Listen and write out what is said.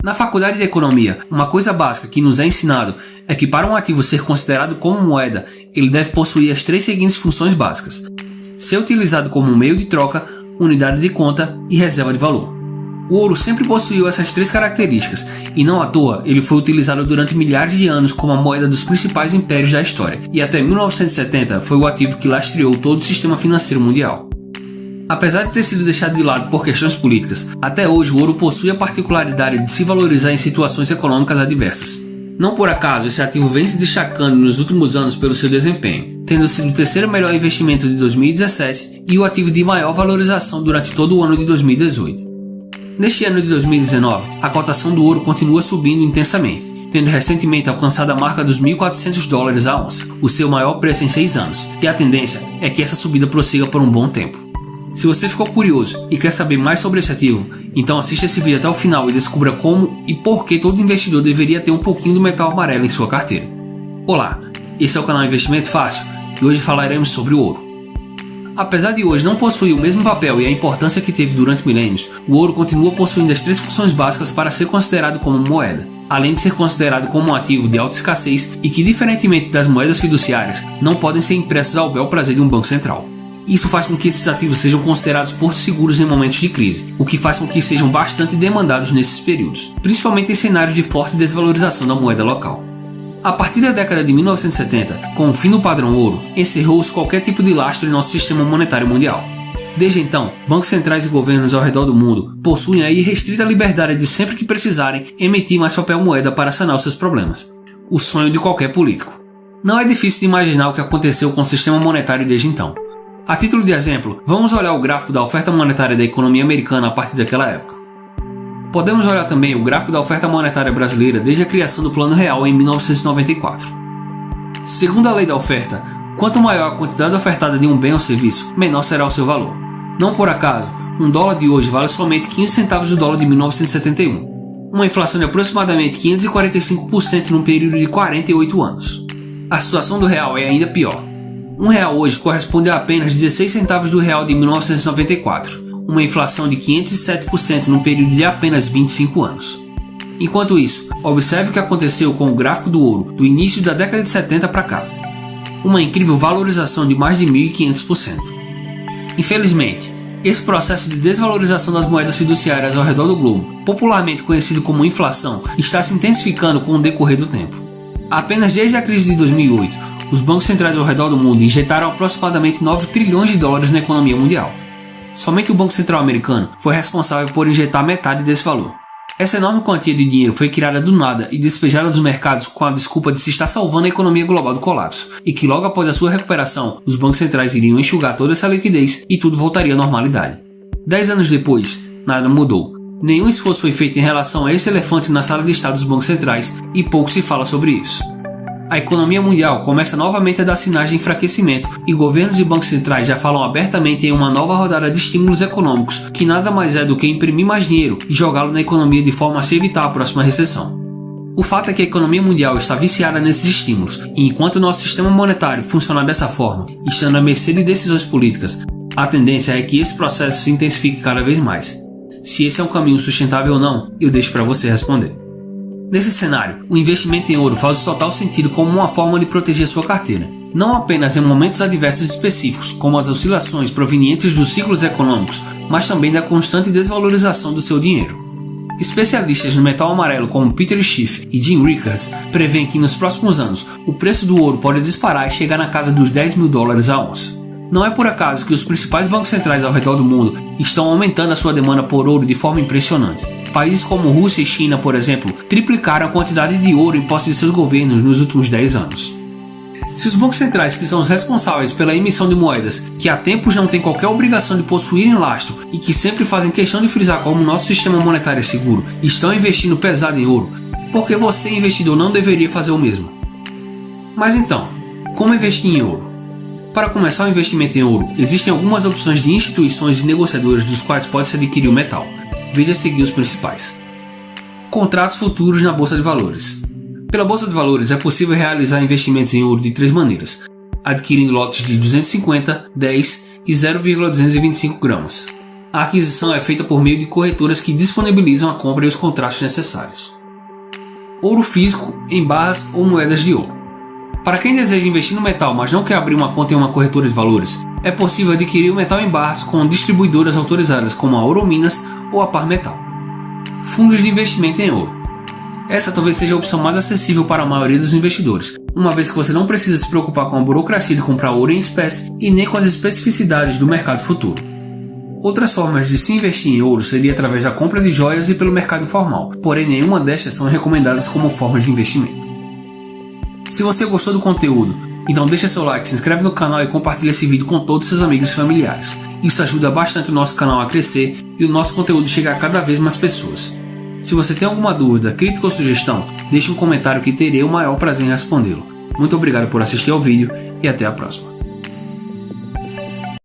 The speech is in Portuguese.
Na faculdade de economia, uma coisa básica que nos é ensinado é que para um ativo ser considerado como moeda, ele deve possuir as 3 seguintes funções básicas: ser utilizado como um meio de troca, unidade de conta e reserva de valor. O ouro sempre possuiu essas 3 características, e não à toa ele foi utilizado durante milhares de anos como a moeda dos principais impérios da história, e até 1970 foi o ativo que lastreou todo o sistema financeiro mundial. Apesar de ter sido deixado de lado por questões políticas, até hoje o ouro possui a particularidade de se valorizar em situações econômicas adversas. Não por acaso, esse ativo vem se destacando nos últimos anos pelo seu desempenho, tendo sido o terceiro melhor investimento de 2017 e o ativo de maior valorização durante todo o ano de 2018. Neste ano de 2019, a cotação do ouro continua subindo intensamente, tendo recentemente alcançado a marca dos $1.400 a onça, o seu maior preço em 6 anos, e a tendência é que essa subida prossiga por um bom tempo. Se você ficou curioso e quer saber mais sobre esse ativo, então assista esse vídeo até o final e descubra como e por que todo investidor deveria ter um pouquinho do metal amarelo em sua carteira. Olá, esse é o canal Investimento Fácil e hoje falaremos sobre o ouro. Apesar de hoje não possuir o mesmo papel e a importância que teve durante milênios, o ouro continua possuindo as 3 funções básicas para ser considerado como moeda, além de ser considerado como um ativo de alta escassez e que, diferentemente das moedas fiduciárias, não podem ser impressos ao bel prazer de um banco central. Isso faz com que esses ativos sejam considerados portos seguros em momentos de crise, o que faz com que sejam bastante demandados nesses períodos, principalmente em cenários de forte desvalorização da moeda local. A partir da década de 1970, com o fim do padrão ouro, encerrou-se qualquer tipo de lastro em nosso sistema monetário mundial. Desde então, bancos centrais e governos ao redor do mundo possuem a irrestrita liberdade de, sempre que precisarem, emitir mais papel moeda para sanar os seus problemas. O sonho de qualquer político. Não é difícil de imaginar o que aconteceu com o sistema monetário desde então. A título de exemplo, vamos olhar o gráfico da oferta monetária da economia americana a partir daquela época. Podemos olhar também o gráfico da oferta monetária brasileira desde a criação do Plano Real em 1994. Segundo a lei da oferta, quanto maior a quantidade ofertada de um bem ou serviço, menor será o seu valor. Não por acaso, um dólar de hoje vale somente 15 centavos do dólar de 1971, uma inflação de aproximadamente 545% num período de 48 anos. A situação do real é ainda pior. Um real hoje corresponde a apenas 16 centavos do real de 1994, uma inflação de 507% num período de apenas 25 anos. Enquanto isso, observe o que aconteceu com o gráfico do ouro do início da década de 70 para cá. Uma incrível valorização de mais de 1.500%. Infelizmente, esse processo de desvalorização das moedas fiduciárias ao redor do globo, popularmente conhecido como inflação, está se intensificando com o decorrer do tempo. Apenas desde a crise de 2008, os bancos centrais ao redor do mundo injetaram aproximadamente 9 trilhões de dólares na economia mundial. Somente o Banco Central americano foi responsável por injetar metade desse valor. Essa enorme quantia de dinheiro foi criada do nada e despejada nos mercados com a desculpa de se estar salvando a economia global do colapso, e que logo após a sua recuperação, os bancos centrais iriam enxugar toda essa liquidez e tudo voltaria à normalidade. 10 anos depois, nada mudou. Nenhum esforço foi feito em relação a esse elefante na sala de estar dos bancos centrais e pouco se fala sobre isso. A economia mundial começa novamente a dar sinais de enfraquecimento e governos e bancos centrais já falam abertamente em uma nova rodada de estímulos econômicos que nada mais é do que imprimir mais dinheiro e jogá-lo na economia de forma a se evitar a próxima recessão. O fato é que a economia mundial está viciada nesses estímulos e enquanto o nosso sistema monetário funciona dessa forma, estando à mercê de decisões políticas, a tendência é que esse processo se intensifique cada vez mais. Se esse é um caminho sustentável ou não, eu deixo para você responder. Nesse cenário, o investimento em ouro faz o total sentido como uma forma de proteger sua carteira, não apenas em momentos adversos específicos, como as oscilações provenientes dos ciclos econômicos, mas também da constante desvalorização do seu dinheiro. Especialistas no metal amarelo como Peter Schiff e Jim Rickards prevêem que nos próximos anos o preço do ouro pode disparar e chegar na casa dos $10.000 a onça. Não é por acaso que os principais bancos centrais ao redor do mundo estão aumentando a sua demanda por ouro de forma impressionante. Países como Rússia e China, por exemplo, triplicaram a quantidade de ouro em posse de seus governos nos últimos 10 anos. Se os bancos centrais, que são os responsáveis pela emissão de moedas, que há tempos não têm qualquer obrigação de possuírem lastro e que sempre fazem questão de frisar como nosso sistema monetário é seguro, estão investindo pesado em ouro, por que você, investidor, não deveria fazer o mesmo? Mas então, como investir em ouro? Para começar o investimento em ouro, existem algumas opções de instituições e negociadores dos quais pode-se adquirir o metal. Veja a seguir os principais. Contratos futuros na Bolsa de Valores. Pela Bolsa de Valores é possível realizar investimentos em ouro de 3 maneiras, adquirindo lotes de 250, 10 e 0,225 gramas. A aquisição é feita por meio de corretoras que disponibilizam a compra e os contratos necessários. Ouro físico em barras ou moedas de ouro. Para quem deseja investir no metal, mas não quer abrir uma conta em uma corretora de valores, é possível adquirir o metal em barras com distribuidoras autorizadas como a Ouro Minas ou a Par Metal. Fundos de investimento em ouro. Essa talvez seja a opção mais acessível para a maioria dos investidores, uma vez que você não precisa se preocupar com a burocracia de comprar ouro em espécie e nem com as especificidades do mercado futuro. Outras formas de se investir em ouro seria através da compra de joias e pelo mercado informal, porém nenhuma destas são recomendadas como formas de investimento. Se você gostou do conteúdo, então deixa seu like, se inscreve no canal e compartilha esse vídeo com todos seus amigos e familiares. Isso ajuda bastante o nosso canal a crescer e o nosso conteúdo chegar a cada vez mais pessoas. Se você tem alguma dúvida, crítica ou sugestão, deixe um comentário que terei o maior prazer em respondê-lo. Muito obrigado por assistir ao vídeo e até a próxima.